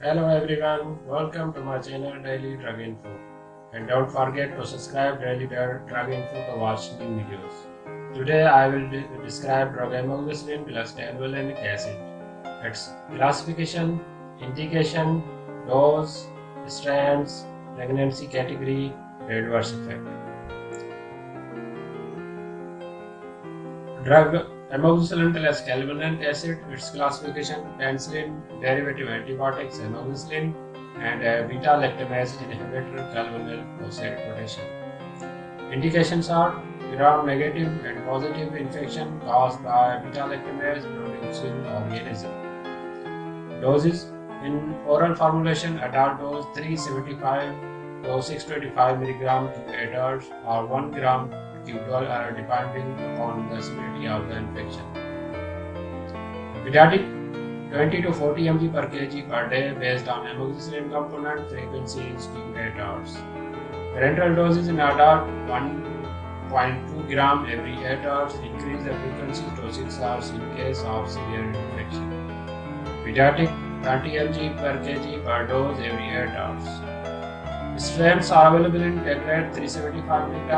Hello everyone, welcome to my channel Daily Drug Info, and don't forget to subscribe Daily Drug Info to watch new videos. Today I will describe drug amoxicillin plus calvulanic acid, its classification, indication, dose, strands, pregnancy category, adverse effect. Drug amoxicillin plus calvulanic acid, its classification: penicillin, derivative antibiotics, amoxicillin, and beta-lactamase inhibitor calvulanyl phosphate potassium. Indications are gram-negative and positive infection caused by beta-lactamase producing organism. Doses: in oral formulation, adult dose 375 to 625 mg to adults or 1 gram Q12 depending upon the severity of the infection. Pediatric 20 to 40 mg per kg per day based on amoxicillin component, frequency is Q8 hours. Parenteral doses in adult 1.2 gram every 8 hours, increase the frequency to 6 hours in case of severe infection. Pediatric 30 mg per kg per dose every 8 hours. Strengths are available in tablet 375 mg,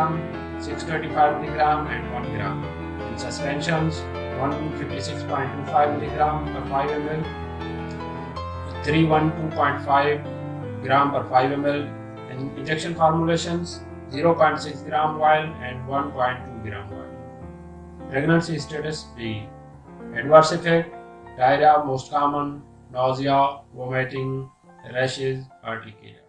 625 mg and 1 gram. In suspensions 156.25 mg per 5 ml, 312.5 gram per 5 ml. In injection formulations 0.6 gram vial and 1.2 gram vial. Pregnancy status B. Adverse effect: diarrhea most common, nausea, vomiting, rashes, urticaria.